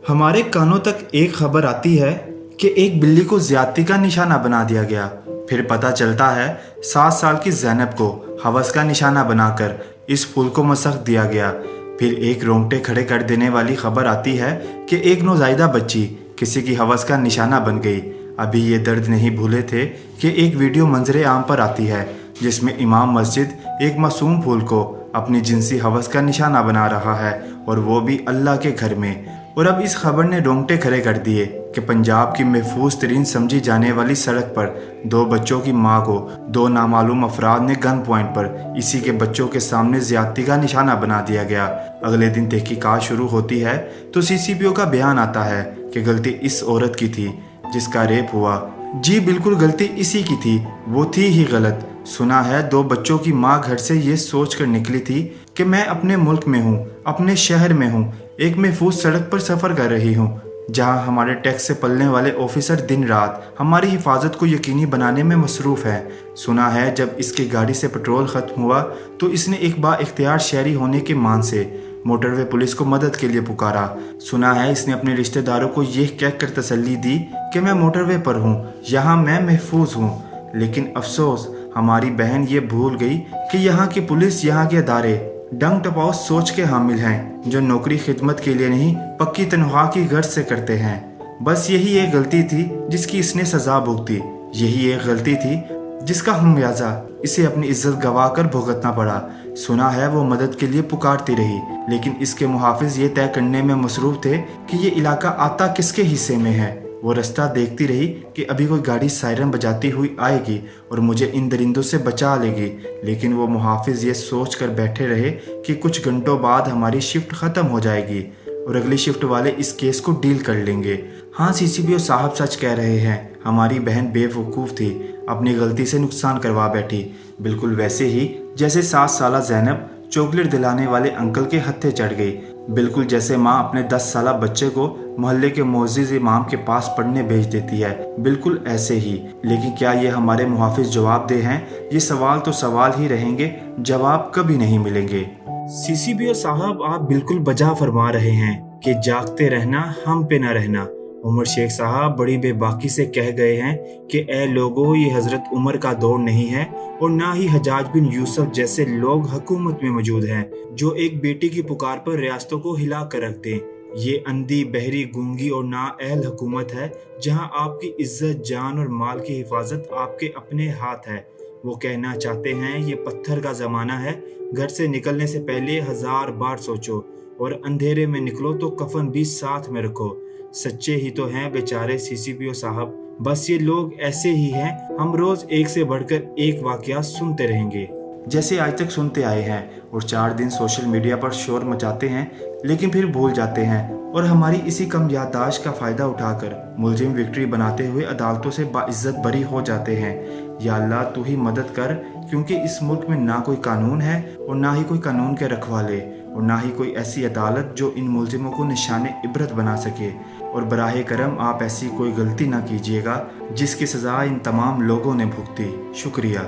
हमारे कानों तक एक खबर आती है कि एक बिल्ली को ज्यादती का निशाना बना दिया गया। फिर पता चलता है 7 साल की ज़ैनब को हवस का निशाना बनाकर इस फूल को मसख दिया गया। फिर एक रोंगटे खड़े कर देने वाली खबर आती है कि एक नौज़ायदा बच्ची किसी की हवस का निशाना बन गई। अभी ये दर्द नहीं भूले थे कि एक वीडियो मंजरे आम पर आती है जिसमें इमाम मस्जिद एक मासूम फूल को अपनी जिनसी हवस का निशाना बना रहा है, और वो भी अल्लाह के घर में। और अब इस खबर ने रोंगटे खड़े कर दिए कि पंजाब की महफूज तरीन समझी जाने वाली सड़क पर 2 बच्चों की मां को 2 नामालूम अफराद ने गन पॉइंट पर इसी के बच्चों के सामने ज्यादती का निशाना बना दिया गया। अगले दिन तहकीकात शुरू होती है तो CCPO का बयान आता है कि गलती इस औरत की थी जिसका रेप हुआ। जी बिल्कुल, गलती इसी की थी, वो थी ही गलत। सुना है 2 बच्चों की माँ घर से ये सोच कर निकली थी कि मैं अपने मुल्क में हूँ, अपने शहर में हूँ, एक महफूज सड़क पर सफ़र कर रही हूँ जहाँ हमारे टैक्स से पलने वाले ऑफिसर दिन रात हमारी हिफाजत को यकीनी बनाने में मसरूफ़ है। सुना है जब इसकी गाड़ी से पेट्रोल ख़त्म हुआ तो इसने एक बाइख्तियार शहरी होने के मान से मोटरवे पुलिस को मदद के लिए पुकारा। सुना है इसने अपने रिश्तेदारों को यह कहकर तसल्ली दी कि मैं मोटरवे पर हूँ, यहाँ मैं महफूज हूँ। लेकिन अफसोस हमारी बहन ये भूल गई कि यहाँ की पुलिस, यहाँ के अदारे डंग टपाओ सोच के हामिल हैं जो नौकरी खिदमत के लिए नहीं पक्की तनख्वाह की गर्ज से करते हैं। बस यही एक गलती थी जिसकी इसने सजा भुगती, यही एक गलती थी जिसका खमियाजा इसे अपनी इज्जत गवा कर भुगतना पड़ा। सुना है वो मदद के लिए पुकारती रही, लेकिन इसके मुहाफिज ये तय करने में मसरूफ थे कि ये इलाका आता किसके हिस्से में है। वो रास्ता देखती रही कि अभी कोई गाड़ी सायरन बजाती हुई आएगी और मुझे इन दरिंदों से बचा लेगी, लेकिन वो मुहाफिज ये सोच कर बैठे रहे कि कुछ घंटों बाद हमारी शिफ्ट ख़त्म हो जाएगी और अगली शिफ्ट वाले इस केस को डील कर लेंगे। हाँ, CCPO साहब सच कह रहे हैं, हमारी बहन बेवकूफ़ थी, अपनी गलती से नुकसान करवा बैठी। बिल्कुल वैसे ही जैसे 7 साला ज़ैनब चॉकलेट दिलाने वाले अंकल के हत्थे चढ़ गई, बिल्कुल जैसे माँ अपने 10 साला बच्चे को मोहल्ले के मोअज़्ज़िज़ इमाम के पास पढ़ने भेज देती है, बिल्कुल ऐसे ही। लेकिन क्या ये हमारे मुहाफिज जवाबदेह हैं? ये सवाल तो सवाल ही रहेंगे, जवाब कभी नहीं मिलेंगे। CCPO साहब आप बिल्कुल बजा फरमा रहे हैं कि जागते रहना, हम पे ना रहना। उमर शेख साहब बड़ी बेबाकी से कह गए हैं कि ए लोगों, ये हज़रत उमर का दौर नहीं है और ना ही हजाज बिन यूसुफ जैसे लोग हुकूमत में मौजूद हैं जो एक बेटी की पुकार पर रियासतों को हिला कर रख दें। ये अंधी, बहरी, गूंगी और नाअहल हुकूमत है जहां आपकी इज्जत, जान और माल की हिफाजत आपके अपने हाथ है। वो कहना चाहते हैं ये पत्थर का ज़माना है, घर से निकलने से पहले 1000 बार सोचो और अंधेरे में निकलो तो कफन भी साथ में रखो। सच्चे ही तो हैं बेचारे CCPO साहब, बस ये लोग ऐसे ही हैं। हम रोज एक से बढ़कर एक वाकया सुनते रहेंगे जैसे आज तक सुनते आए हैं, और 4 दिन सोशल मीडिया पर शोर मचाते हैं लेकिन फिर भूल जाते हैं, और हमारी इसी कम याददाश्त का फ़ायदा उठाकर मुलजिम विक्ट्री बनाते हुए अदालतों से बाइज्जत बरी हो जाते हैं। या अल्लाह तू ही मदद कर, क्योंकि इस मुल्क में ना कोई कानून है और ना ही कोई कानून के रखवाले और ना ही कोई ऐसी अदालत जो इन मुलजिमों को निशाने इबरत बना सके। और बराहे करम आप ऐसी कोई गलती ना कीजिएगा जिसकी सज़ा इन तमाम लोगों ने भुगती। शुक्रिया।